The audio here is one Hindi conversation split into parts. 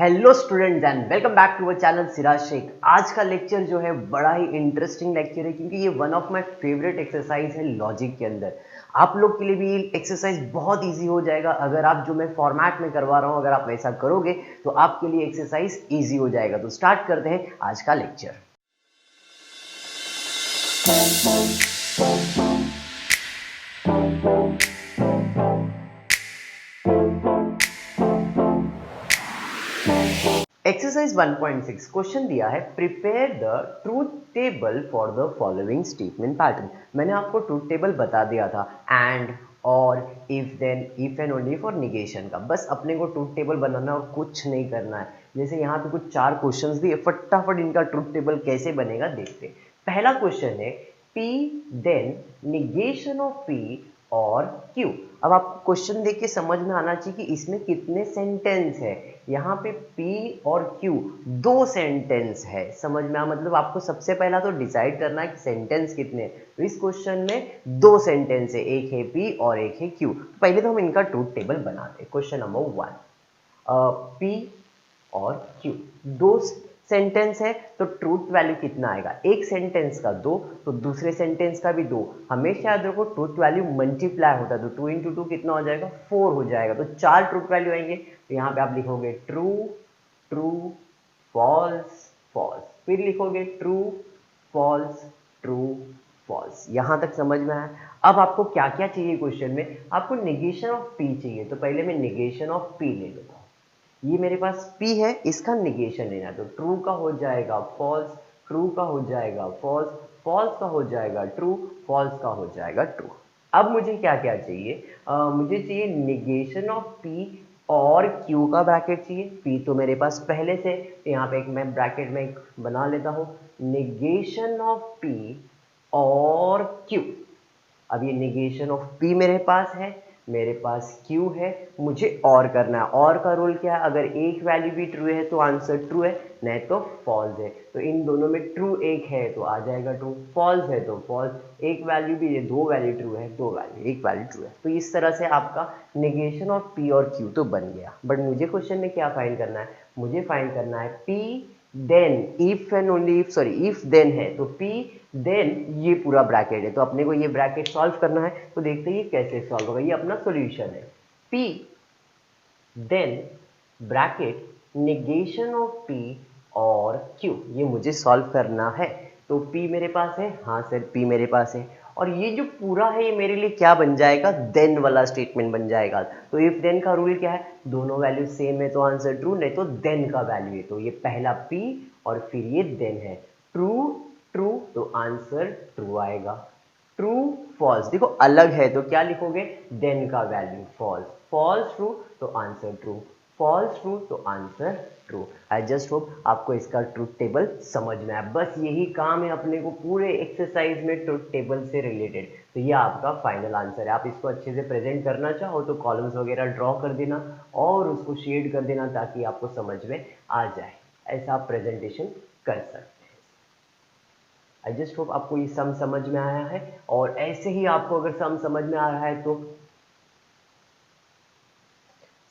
Hello students and welcome back to our channel Siraj Shaikh. आज का लेक्चर जो है बड़ा ही इंटरेस्टिंग लेक्चर है क्योंकि ये one of my favourite exercise है लॉजिक के अंदर। आप लोग के लिए भी ये एक्सरसाइज बहुत इजी हो जाएगा अगर आप जो मैं फॉर्मेट में करवा रहा हूँ अगर आप वैसा करोगे तो आपके लिए एक्सरसाइज इजी हो जाएगा। तो स्टार्ट करते हैं आज का लेक्चर। एक्सरसाइज 1.6 क्वेश्चन दिया है prepare the truth table for the following statement pattern. मैंने आपको ट्रूथ टेबल बता दिया था एंड और if then if and only for negation का। बस अपने को ट्रूथ टेबल बनाना और कुछ नहीं करना है। जैसे यहाँ पे कुछ 4 क्वेश्चंस दिए, फटाफट इनका ट्रूथ टेबल कैसे बनेगा देखते हैं। पहला क्वेश्चन है P then negation of P और Q। अब आपको क्वेश्चन देख के समझ में आना चाहिए कि इसमें कितने सेंटेंस है। यहाँ पे P और Q दो सेंटेंस है। समझ में आ, मतलब आपको सबसे पहला तो डिसाइड करना है कि सेंटेंस कितने हैं। तो इस क्वेश्चन में दो सेंटेंस है, एक है P और एक है Q। तो पहले तो हम इनका ट्रूथ टेबल बनाते हैं। क्वेश्चन नंबर 1, P और Q दो सेंटेंस है तो ट्रूथ वैल्यू कितना आएगा। एक सेंटेंस का 2 तो दूसरे सेंटेंस का भी 2। हमेशा याद रखो ट्रूथ वैल्यू मल्टीप्लाई होता है तो 2 इंटू 2 कितना हो जाएगा, 4 हो जाएगा। तो 4 ट्रूथ वैल्यू आएंगे। तो यहाँ पे आप लिखोगे ट्रू ट्रू फॉल्स फॉल्स, फिर लिखोगे ट्रू फॉल्स ट्रू फॉल्स। यहां तक समझ में आया। अब आपको क्या क्या चाहिए क्वेश्चन में, आपको निगेशन ऑफ P चाहिए। तो पहले मैं निगेशन ऑफ P ले लेता हूँ। ये मेरे पास P है, इसका निगेशन लेना है। तो ट्रू का हो जाएगा फॉल्स, ट्रू का हो जाएगा फॉल्स, फॉल्स का हो जाएगा ट्रू, फॉल्स का हो जाएगा ट्रू। अब मुझे क्या क्या चाहिए, मुझे चाहिए निगेशन ऑफ P और Q का ब्रैकेट चाहिए। P तो मेरे पास पहले से, यहाँ पे एक मैं ब्रैकेट में एक बना लेता हूँ, निगेशन ऑफ P और Q। अब ये निगेशन ऑफ P मेरे पास है, मेरे पास Q है, मुझे और करना है। और का रूल क्या है, अगर एक वैल्यू भी ट्रू है तो आंसर ट्रू है, नहीं तो फॉल्स है। तो इन दोनों में ट्रू एक है तो आ जाएगा ट्रू, फॉल्स है तो फॉल्स। एक वैल्यू भी है, दो वैल्यू ट्रू है, दो वैल्यू एक वैल्यू ट्रू है। तो इस तरह से आपका निगेशन ऑफ P और Q तो बन गया। बट मुझे क्वेश्चन में क्या फाइंड करना है, मुझे फाइंड करना है P then if and only if, sorry if then है तो P देन ये पूरा ब्रैकेट है। तो अपने को ये ब्रैकेट सॉल्व करना है। तो देखते हैं ये कैसे सॉल्व होगा। ये अपना सॉल्यूशन है, P then bracket negation of P और Q। ये मुझे सॉल्व करना है। तो P मेरे पास है, हाँ सर P मेरे पास है। और ये जो पूरा है ये मेरे लिए क्या बन जाएगा, देन वाला स्टेटमेंट बन जाएगा। तो इफ देन का रूल क्या है, दोनों वैल्यू सेम है तो आंसर ट्रू, नहीं तो देन का वैल्यू है। तो ये पहला P और फिर ये देन है। ट्रू ट्रू तो आंसर ट्रू आएगा। ट्रू फॉल्स देखो अलग है तो क्या लिखोगे, देन का वैल्यू फॉल्स, फॉल्स ट्रू तो आंसर ट्रू, फॉल्स ट्रू तो answer true. I just hope आपको इसका ट्रूथ टेबल समझ में आया। बस यही काम है अपने को पूरे एक्सरसाइज में ट्रूथ टेबल से रिलेटेड। तो ये आपका फाइनल आंसर है। आप इसको अच्छे से प्रेजेंट करना चाहो तो कॉलम्स वगैरह ड्रॉ कर देना और उसको शेड कर देना ताकि आपको समझ में आ जाए। ऐसा आप प्रेजेंटेशन कर सकते हैं। आई जस्ट होप आपको ये सम समझ में आया है। और ऐसे ही आपको अगर सम समझ में आ रहा है तो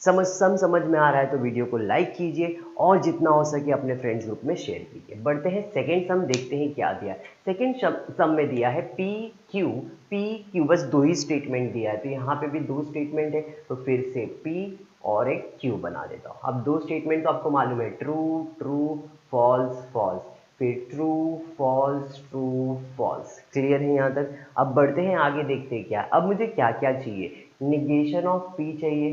समझ में आ रहा है तो वीडियो को लाइक कीजिए और जितना हो सके अपने फ्रेंड्स ग्रुप में शेयर कीजिए। बढ़ते हैं सेकंड सम, देखते हैं क्या दिया है। सेकंड सम में दिया है पी क्यू, बस दो ही स्टेटमेंट दिया है। तो यहाँ पे भी दो स्टेटमेंट है तो फिर से P और एक Q बना देता हूँ। अब दो स्टेटमेंट तो आपको मालूम है, ट्रू ट्रू फॉल्स फॉल्स, फिर true false true false. Clear है यहाँ तक। अब बढ़ते हैं आगे, देखते हैं क्या। अब मुझे क्या क्या चाहिए, निगेशन ऑफ P चाहिए,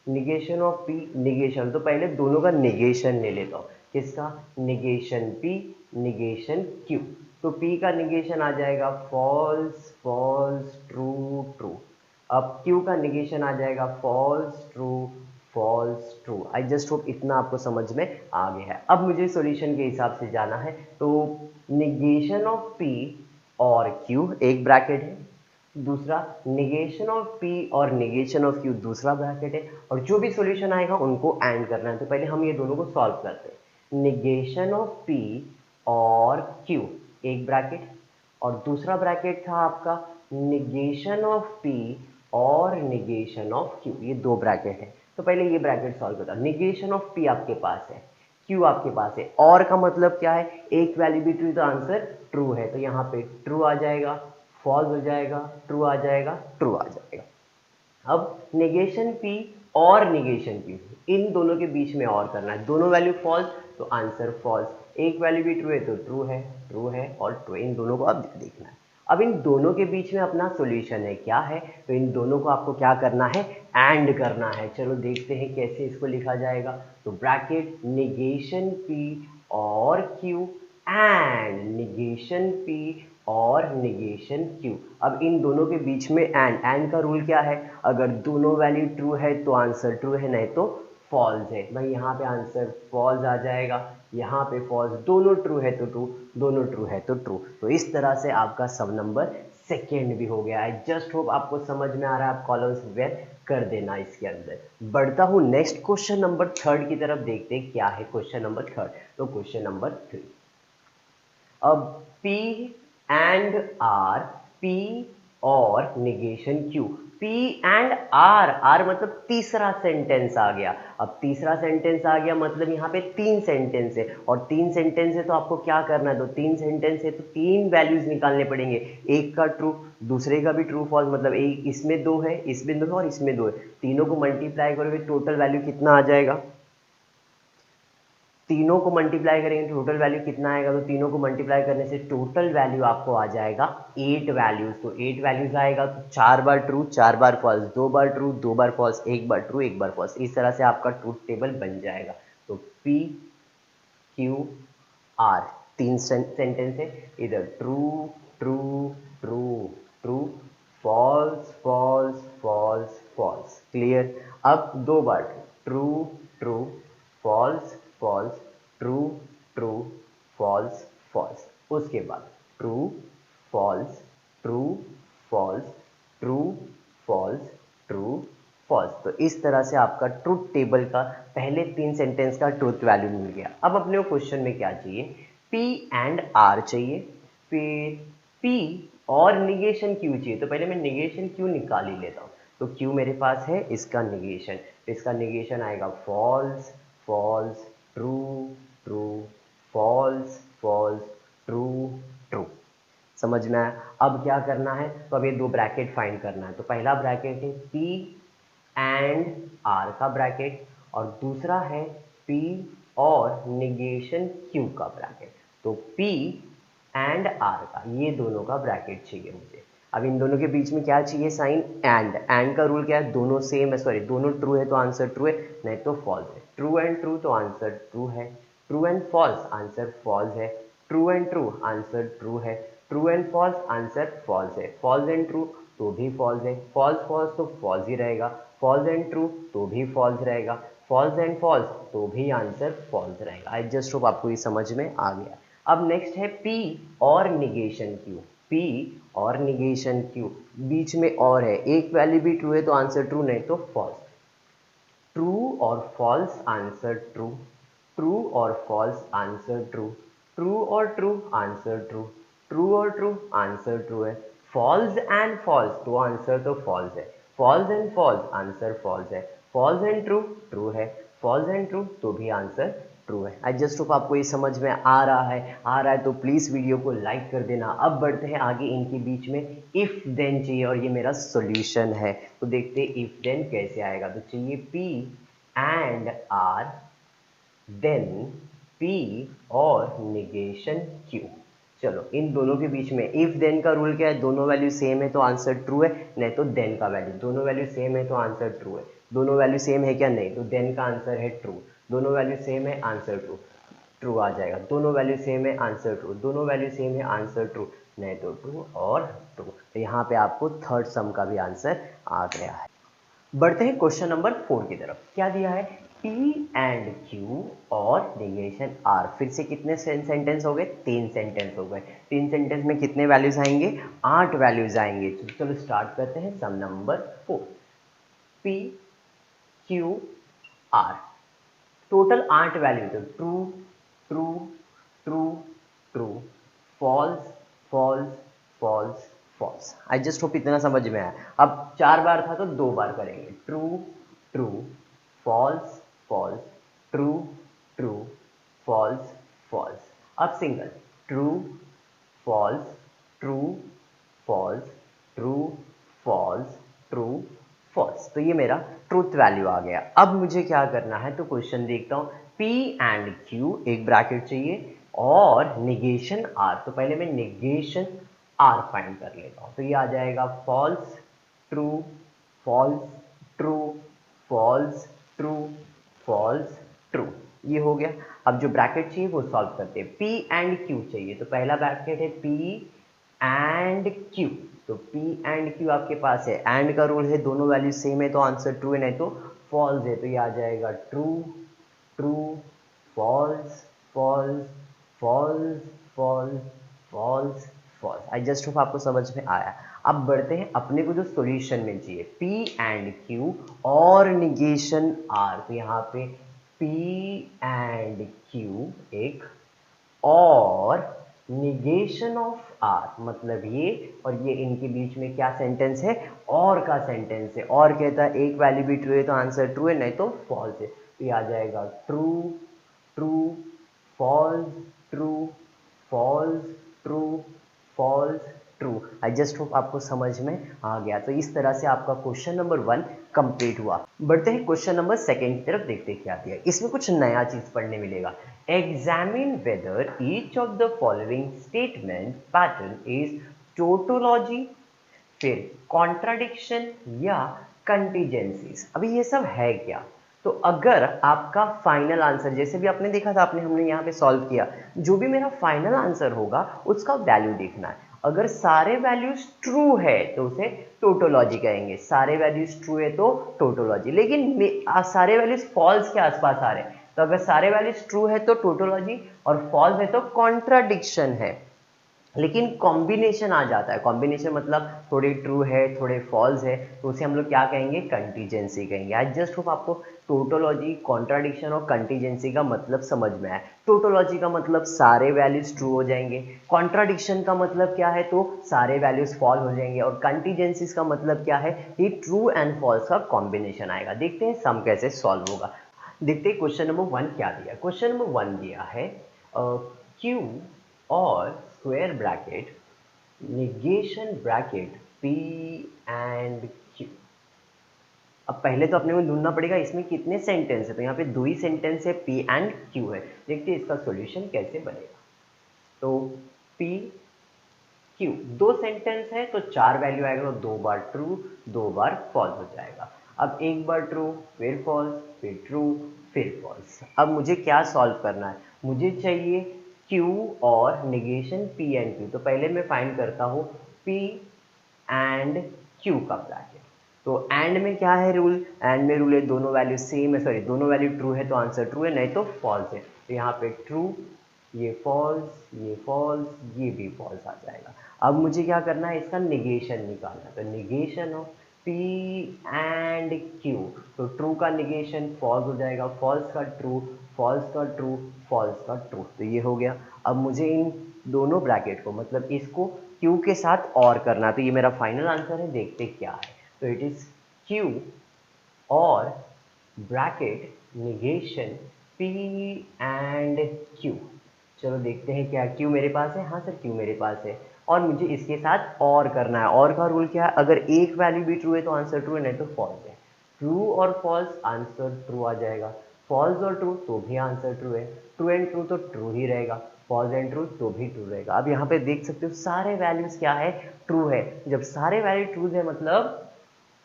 निगेशन ऑफ P, निगेशन तो पहले दोनों का निगेशन ले लेता हूँ। किसका, निगेशन P निगेशन Q। तो P का निगेशन आ जाएगा फॉल्स फॉल्स ट्रू ट्रू। अब Q का निगेशन आ जाएगा false true false true. I just hope इतना आपको समझ में आ गया है। अब मुझे सॉल्यूशन के हिसाब से जाना है। तो निगेशन ऑफ P और Q एक ब्रैकेट है, दूसरा निगेशन ऑफ P और निगेशन ऑफ Q दूसरा ब्रैकेट है। और जो भी सॉल्यूशन आएगा उनको ऐड करना है। तो पहले हम ये दोनों को सॉल्व करते हैं। निगेशन ऑफ P और Q एक ब्रैकेट और दूसरा ब्रैकेट था आपका निगेशन ऑफ P और निगेशन ऑफ क्यू, ये दो ब्रैकेट है। तो पहले ये ब्रैकेट सॉल्व करता हूं। निगेशन ऑफ पी आपके पास है, क्यू आपके पास है, और का मतलब क्या है, एक वैल्यू भी ट्रू तो आंसर ट्रू है, तो यहाँ पे ट्रू आ जाएगा, फॉल्स हो जाएगा, ट्रू आ जाएगा, ट्रू आ जाएगा। अब नेगेशन पी और निगेशन पी, इन दोनों के बीच में और करना है। दोनों वैल्यू फॉल्स तो आंसर फॉल्स, एक वैल्यू भी ट्रू है तो ट्रू है और ट्रू, इन दोनों को अब देखना है। अब इन दोनों के बीच में अपना सॉल्यूशन है, क्या है, तो इन दोनों को आपको क्या करना है, एंड करना है। चलो देखते हैं कैसे इसको लिखा जाएगा। तो ब्रैकेट निगेशन पी और क्यू एंड निगेशन पी और निगेशन क्यू। अब इन दोनों के बीच में एंड का रूल क्या है, अगर दोनों वैल्यू ट्रू है तो आंसर ट्रू है, नहीं तो फॉल्स है। भाई यहाँ पे आंसर फॉल्स आ जाएगा, यहाँ पे फॉल्स, दोनों ट्रू है तो ट्रू, दोनों ट्रू है तो ट्रू। तो इस तरह से आपका सब नंबर सेकेंड भी हो गया है। जस्ट होप आपको समझ में आ रहा है, आप कॉलम्स वेर कर देना इसके अंदर। बढ़ता हूँ नेक्स्ट क्वेश्चन नंबर थर्ड की तरफ, देखते हैं क्या है क्वेश्चन नंबर थर्ड। तो क्वेश्चन नंबर 3, अब P एंड R, P और negation Q, P and R मतलब तीसरा सेंटेंस आ गया। अब तीसरा सेंटेंस आ गया मतलब यहाँ पे तीन सेंटेंस है, और तीन सेंटेंस है तो आपको क्या करना है, तो तीन सेंटेंस है तो तीन वैल्यूज निकालने पड़ेंगे, एक का ट्रू, दूसरे का भी ट्रू फॉल्स, मतलब एक इसमें दो है, इसमें दो है और इसमें दो है, तीनों को मल्टीप्लाई करोगे टोटल वैल्यू कितना आ जाएगा, तीनों को मल्टीप्लाई करेंगे टोटल वैल्यू कितना आएगा, तो तीनों को मल्टीप्लाई करने से टोटल वैल्यू आपको आ जाएगा 8 वैल्यूज। तो 8 वैल्यूज आएगा तो 4 बार ट्रू 4 बार फॉल्स, 2 बार ट्रू 2 बार फॉल्स, 1 बार ट्रू 1 बार फॉल्स, इस तरह से आपका ट्रूथ टेबल बन जाएगा। तो P Q R तीन सेंटेंस है, इधर true true true true, false false false false, clear. अब दो बार true true false false, true true false false, उसके बाद true false true false true false true false. तो इस तरह से आपका ट्रूथ टेबल का पहले तीन सेंटेंस का ट्रूथ वैल्यू मिल गया। अब अपने क्वेश्चन में क्या चाहिए, P एंड R चाहिए, फिर P और निगेशन Q चाहिए। तो पहले मैं निगेशन Q निकाल ही लेता हूँ। तो Q मेरे पास है, इसका निगेशन, इसका निगेशन आएगा false false true true false false true true. समझ में आया। अब क्या करना है, तो अब ये दो ब्रैकेट फाइंड करना है। तो पहला ब्रैकेट है P एंड R का ब्रैकेट, और दूसरा है P और निगेशन Q का ब्रैकेट। तो P एंड R का, ये दोनों का ब्रैकेट चाहिए मुझे। अब इन दोनों के बीच में क्या चाहिए, साइन एंड का रूल क्या है, दोनों सेम है, सॉरी दोनों ट्रू है तो आंसर ट्रू है, नहीं तो फॉल्स है। ट्रू एंड ट्रू तो आंसर ट्रू है, true and false answer false है, true and true answer true है, true and false answer false है, फॉल्स एंड ट्रू तो भी फॉल्स है, फॉल्स फॉल्स तो फॉल्स ही रहेगा, फॉल्स एंड ट्रू तो भी फॉल्स रहेगा, फॉल्स एंड फॉल्स तो भी आंसर फॉल्स रहेगा। आई जस्ट होप आपको ये समझ में आ गया। अब नेक्स्ट है P और निगेशन Q, P और निगेशन Q, बीच में और है, एक वैल्यू भी ट्रू है तो आंसर ट्रू, नहीं तो फॉल्स। ट्रू और फॉल्स आंसर ट्रू, ट्रू और फॉल्स आंसर ट्रू, ट्रू और ट्रू आंसर ट्रू, ट्रू और ट्रू आंसर ट्रू है, फॉल्स एंड फॉल्स तो आंसर तो फॉल्स है, false and false answer false है, फॉल्स एंड ट्रू ट्रू है, फॉल्स एंड ट्रू तो भी आंसर ट्रू है। आई जस्ट होप आपको ये समझ में आ रहा है तो प्लीज़ वीडियो को लाइक कर देना। अब बढ़ते हैं आगे, इनके बीच में इफ देन चाहिए और ये मेरा सॉल्यूशन है। तो देखते हैं इफ देन कैसे आएगा। तो चाहिए P and R then P और निगेशन Q। चलो इन दोनों के बीच में इफ देन का रूल क्या है, दोनों वैल्यू सेम है तो आंसर ट्रू है, नहीं तो देन का वैल्यू, दोनों वैल्यू सेम है तो आंसर ट्रू है, दोनों वैल्यू सेम है क्या, नहीं, तो देन का आंसर है ट्रू, दोनों वैल्यू सेम है आंसर ट्रू, ट्रू आ जाएगा, दोनों वैल्यू सेम है आंसर ट्रू, दोनों वैल्यू सेम है आंसर ट्रू, नहीं तो ट्रू और ट्रू। तो यहाँ पे आपको थर्ड सम का भी आंसर आ गया है। बढ़ते हैं क्वेश्चन नंबर 4 की तरफ। क्या दिया है, P एंड Q और निगेशन R। फिर से कितने सेंटेंस हो गए, तीन सेंटेंस हो गए। तीन सेंटेंस में कितने वैल्यूज आएंगे, 8 वैल्यूज आएंगे। तो चलो स्टार्ट करते हैं sum number 4। P Q R total 8 value, तो true true true true false false false false. I just hope इतना समझ में आया। अब 4 बार था तो 2 बार करेंगे। True true false false true true false false. अब single true false true false true false true false. तो ये मेरा ट्रूथ वैल्यू आ गया। अब मुझे क्या करना है, तो क्वेश्चन देखता हूँ। P एंड Q एक ब्रैकेट चाहिए और निगेशन R। तो पहले मैं निगेशन R फाइंड कर लेता हूँ। तो ये आ जाएगा false true false true false true false true. ये हो गया। अब जो ब्रैकेट चाहिए वो सॉल्व करते हैं। P एंड Q चाहिए, तो पहला ब्रैकेट है P एंड Q। तो P एंड Q आपके पास है, एंड का रूल है दोनों वैल्यू सेम है तो आंसर ट्रू है, नहीं तो फॉल्स है। तो ये आ जाएगा true true false false false false false false. I just hope आपको समझ में आया। अब बढ़ते हैं अपने को जो सॉल्यूशन में चाहिए, P एंड Q और निगेशन R। तो यहाँ पे P एंड Q एक और निगेशन ऑफ आर, मतलब ये और ये, इनके बीच में क्या सेंटेंस है, और का सेंटेंस है। और कहता है एक वैल्यू भी ट्रू है तो आंसर ट्रू है, नहीं तो फॉल्स है। तो ये आ जाएगा true true false true false true false true. I just hope आपको समझ में आ गया। तो इस तरह से आपका क्वेश्चन नंबर 1 कंप्लीट हुआ। बढ़ते हैं क्वेश्चन नंबर 2 की तरफ, देखते हैं क्या दिया। इसमें कुछ नया चीज पढ़ने मिलेगा। Examine whether each of the following statement pattern is tautology, फिर कॉन्ट्राडिक्शन या कंटीजेंसीज। अभी ये सब है क्या? तो अगर आपका फाइनल आंसर, जैसे भी आपने देखा था, हमने यहाँ पे सॉल्व किया, जो भी मेरा फाइनल आंसर होगा उसका वैल्यू देखना है। अगर सारे वैल्यूज ट्रू है तो उसे टोटोलॉजी कहेंगे, सारे वैल्यूज ट्रू है तो टोटोलॉजी। लेकिन सारे वैल्यूज फॉल्स के आसपास आ रहे हैं, तो अगर सारे वैल्यूज ट्रू है तो टोटोलॉजी और फॉल्स है तो कॉन्ट्राडिक्शन है। लेकिन कॉम्बिनेशन आ जाता है, कॉम्बिनेशन मतलब थोड़े ट्रू है थोड़े फॉल्स है, तो उसे हम लोग क्या कहेंगे, कंटीजेंसी कहेंगे। आई जस्ट होप आपको टोटोलॉजी, कॉन्ट्राडिक्शन और कंटीजेंसी का मतलब समझ में आया। टोटोलॉजी का मतलब सारे वैल्यूज ट्रू हो जाएंगे, कॉन्ट्राडिक्शन का मतलब क्या है, तो सारे वैल्यूज फॉल हो जाएंगे, और कंटीजेंसीज का मतलब क्या है, ये ट्रू एंड फॉल्स का कॉम्बिनेशन आएगा। देखते हैं सम कैसे सॉल्व होगा। देखते हैं क्वेश्चन नंबर 1 क्या दिया। क्वेश्चन नंबर 1 दिया है क्यू और square bracket negation bracket P and Q। अब पहले तो अपने को ढूंढना पड़ेगा इसमें कितने सेंटेंस है। तो यहाँ पे 2 ही सेंटेंस है, P एंड Q है। देखते हैं इसका सॉल्यूशन कैसे बनेगा। तो P Q 2 सेंटेंस है तो 4 वैल्यू आएगा, तो 2 बार ट्रू 2 बार फॉल्स हो जाएगा। अब एक बार ट्रू फिर फॉल्स फिर ट्रू फिर फॉल्स। अब मुझे क्या सॉल्व करना है, मुझे चाहिए Q और निगेशन P एंड Q। तो पहले मैं फाइंड करता हूँ P एंड Q का ब्रैकेट। तो एंड में क्या है रूल, एंड में रूल है दोनों वैल्यू सेम है, सॉरी दोनों वैल्यू ट्रू है तो आंसर ट्रू है, नहीं तो फॉल्स है। तो यहाँ पे ट्रू, ये फॉल्स ये फॉल्स ये भी फॉल्स आ जाएगा। अब मुझे क्या करना है, इसका निगेशन निकालना है। तो negation of P and Q, तो ट्रू का निगेशन फॉल्स हो जाएगा, फॉल्स का ट्रू फॉल्स का ट्रू फॉल्स का ट्रू। तो ये हो गया। अब मुझे इन दोनों ब्रैकेट को, मतलब इसको Q के साथ और करना, तो ये मेरा फाइनल आंसर है। देखते क्या है। तो इट इज Q और bracket negation P and Q। चलो देखते हैं क्या Q मेरे पास है, हाँ सर Q मेरे पास है, और मुझे इसके साथ और करना है। और का रूल क्या है, अगर एक वैल्यू भी ट्रू है तो आंसर ट्रू है, नहीं तो फॉल्स है। ट्रू और फॉल्स आंसर ट्रू आ जाएगा, फॉल्स और ट्रू तो भी आंसर ट्रू है, ट्रू एंड ट्रू तो ट्रू ही रहेगा, फॉल्स एंड ट्रू तो भी ट्रू रहेगा। अब यहाँ पे देख सकते हो सारे वैल्यूज क्या है, ट्रू है। जब सारे वैल्यू ट्रू है मतलब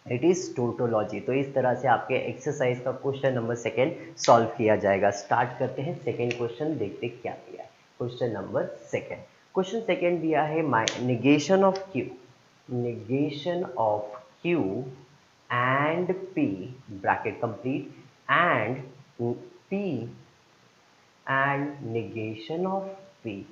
इट इज टोटोलॉजी। तो इस तरह से आपके एक्सरसाइज का क्वेश्चन नंबर 2 सॉल्व किया जाएगा। स्टार्ट करते हैं सेकेंड क्वेश्चन, देखते क्या दिया है। क्वेश्चन नंबर 2, क्वेश्चन 2 दिया है negation of Q, negation of Q and P bracket complete and P and negation of P.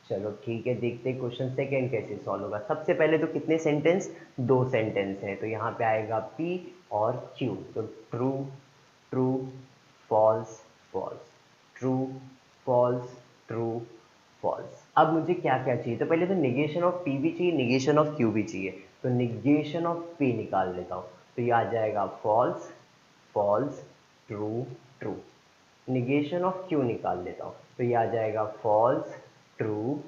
चलो ठीक है, देखते हैं क्वेश्चन 2 कैसे सॉल्व होगा। सबसे पहले तो कितने सेंटेंस, 2 सेंटेंस है, तो यहाँ पे आएगा P और Q। तो true true false false true false true false. अब मुझे क्या क्या चाहिए, तो पहले तो निगेशन ऑफ पी भी चाहिए, निगेशन ऑफ क्यू भी चाहिए। तो निगेशन ऑफ पी निकाल लेता हूँ, तो ये आ जाएगा false false true true. Negation of Q निकाल लेता हूँ, तो ये आ जाएगा फॉल्स ट्रू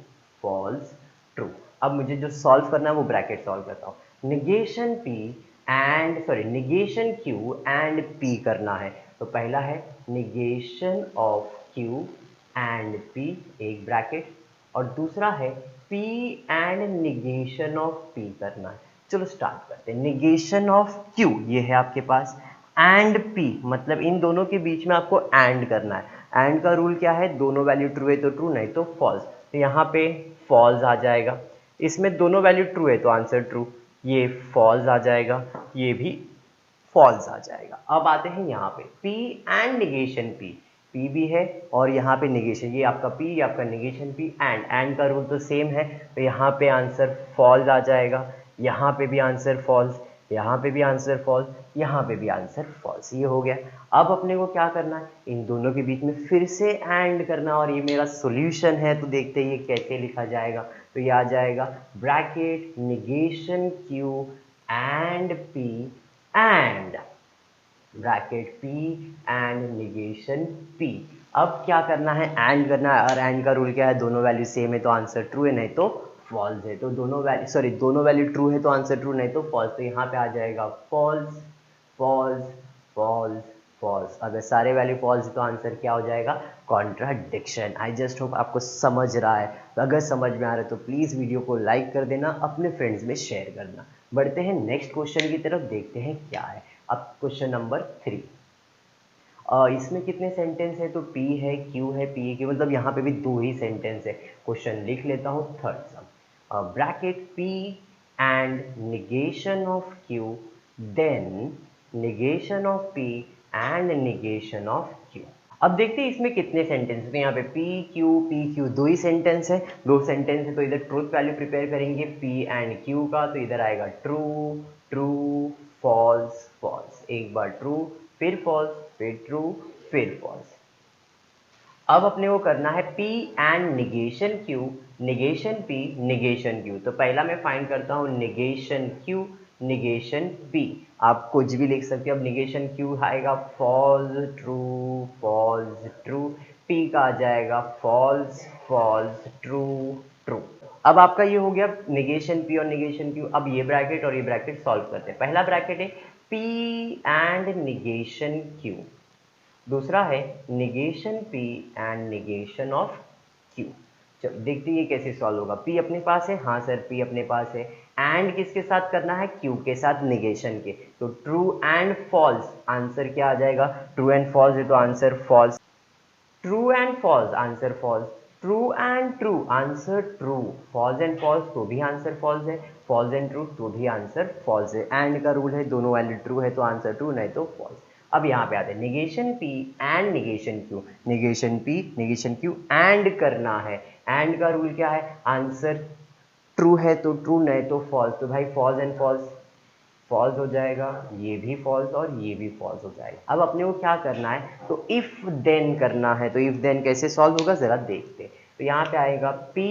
फॉल्स ट्रू। अब मुझे जो सॉल्व करना है वो ब्रैकेट सॉल्व करता हूँ। Negation P and sorry negation Q and P करना है, तो पहला है negation of Q and P, एक ब्रैकेट, और दूसरा है P and negation of P करना है। चलो स्टार्ट करते हैं। निगेशन ऑफ क्यू ये है आपके पास, एंड पी मतलब इन दोनों के बीच में आपको एंड करना है। एंड का रूल क्या है, दोनों वैल्यू ट्रू है तो ट्रू, नहीं तो फॉल्स। तो यहाँ पे फॉल्स आ जाएगा, इसमें दोनों वैल्यू ट्रू है तो आंसर ट्रू, ये फॉल्स आ जाएगा, ये भी फॉल्स आ जाएगा। अब आते हैं यहाँ पे P and negation P, P भी है और यहाँ पे निगेशन, ये आपका P ये आपका निगेशन P, एंड का रूल तो सेम है, तो यहाँ पे आंसर फॉल्स आ जाएगा, यहाँ पे भी आंसर फॉल्स, यहाँ पे भी आंसर फॉल्स, यहाँ पे भी आंसर फॉल्स। ये हो गया। अब अपने को क्या करना है, इन दोनों के बीच में फिर से एंड करना, और ये मेरा सॉल्यूशन है, तो देखते हैं ये कैसे लिखा जाएगा। तो ये आ जाएगा bracket negation Q and P and bracket P and negation P। अब क्या करना है, एंड करना है, और एंड का रूल क्या है, दोनों वैल्यू सेम है तो आंसर ट्रू है, नहीं तो फॉल्स है। तो दोनों वैल्यू ट्रू है तो आंसर ट्रू, नहीं तो फॉल्स। तो यहाँ पे आ जाएगा फॉल्स फॉल्स फॉल्स फॉल्स। अगर सारे वैल्यू फॉल्स है तो आंसर क्या हो जाएगा, कॉन्ट्राडिक्शन। आई जस्ट होप आपको समझ रहा है। तो अगर समझ में आ रहा है तो प्लीज़ वीडियो को लाइक कर देना, अपने फ्रेंड्स में शेयर करना। बढ़ते हैं नेक्स्ट क्वेश्चन की तरफ, देखते हैं क्या है। अब क्वेश्चन नंबर 3, इसमें कितने सेंटेंस है, तो P है Q है P है Q, मतलब यहाँ पे भी दो ही सेंटेंस है। क्वेश्चन लिख लेता हूँ third sum, bracket P and negation of Q then negation of P and negation of Q। अब देखते हैं इसमें कितने सेंटेंस है। तो यहाँ पे P Q दो ही सेंटेंस है, दो सेंटेंस है, तो इधर ट्रूथ वैल्यू प्रिपेयर करेंगे P एंड Q का, तो इधर आएगा ट्रू ट्रू फॉल्स फॉल्स, एक बार ट्रू फिर फॉल्स फिर ट्रू फिर फॉल्स। अब अपने को करना है P and negation Q negation P negation Q। तो पहला मैं फाइंड करता हूँ निगेशन Q निगेशन P, आप कुछ भी लिख सकते हो। अब निगेशन Q आएगा फॉल्स ट्रू, P का आ जाएगा फॉल्स फॉल्स ट्रू ट्रू। अब आपका ये हो गया निगेशन P और निगेशन Q। अब ये ब्रैकेट और ये ब्रैकेट सॉल्व करते हैं। पहला ब्रैकेट है P एंड निगेशन Q, दूसरा है negation P and negation of Q। चलो देखते हैं ये कैसे सॉल्व होगा। P अपने पास है, हाँ सर P अपने पास है, एंड किसके साथ करना है, Q के साथ निगेशन के। तो ट्रू एंड फॉल्स, आंसर क्या आ जाएगा, ट्रू एंड फॉल्स है तो answer false, true and false answer false, true and true answer true, false and false तो भी आंसर फॉल्स है, फॉल्स एंड ट्रू तो भी आंसर फॉल्स है। एंड का रूल है दोनों वैल्यू ट्रू है तो आंसर ट्रू, नहीं तो फॉल्स। अब यहाँ पे आते हैं negation P and negation Q, negation P negation Q and करना है। एंड का रूल क्या है, आंसर ट्रू है तो ट्रू, नहीं तो फॉल्स। तो भाई फॉल्स एंड फॉल्स फॉल्स हो जाएगा, ये भी फॉल्स और ये भी फॉल्स हो जाएगा। अब अपने को क्या करना है, तो इफ देन करना है। तो इफ देन कैसे सॉल्व होगा जरा देखते हैं। तो यहाँ पे आएगा P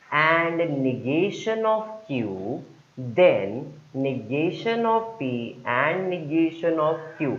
and negation of Q then negation of P and negation of Q।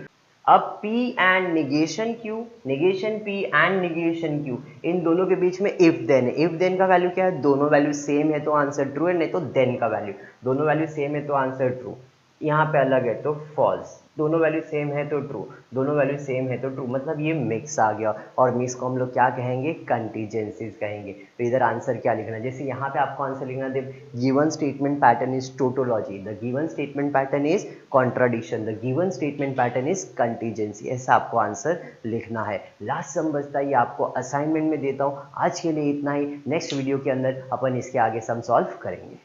अब P and negation Q negation P and negation Q, इन दोनों के बीच में इफ देन है। इफ देन का वैल्यू क्या है, दोनों वैल्यू सेम है तो आंसर ट्रू है, नहीं तो देन का वैल्यू, दोनों वैल्यू सेम है तो आंसर ट्रू, यहाँ पे अलग है तो फॉल्स, दोनों वैल्यू सेम है तो ट्रू, दोनों वैल्यू सेम है तो ट्रू, मतलब ये मिक्स आ गया। और मिक्स को हम लोग क्या कहेंगे, कंटीजेंसीज कहेंगे। तो इधर आंसर क्या लिखना है, जैसे यहाँ पे आपको आंसर लिखना है, given statement pattern is tautology, the given statement pattern is contradiction, the given statement pattern is contingency, ऐसा आपको आंसर लिखना है। लास्ट सम बचता है, ये आपको असाइनमेंट में देता हूँ। आज के लिए इतना ही, नेक्स्ट वीडियो के अंदर अपन इसके आगे सम सॉल्व करेंगे।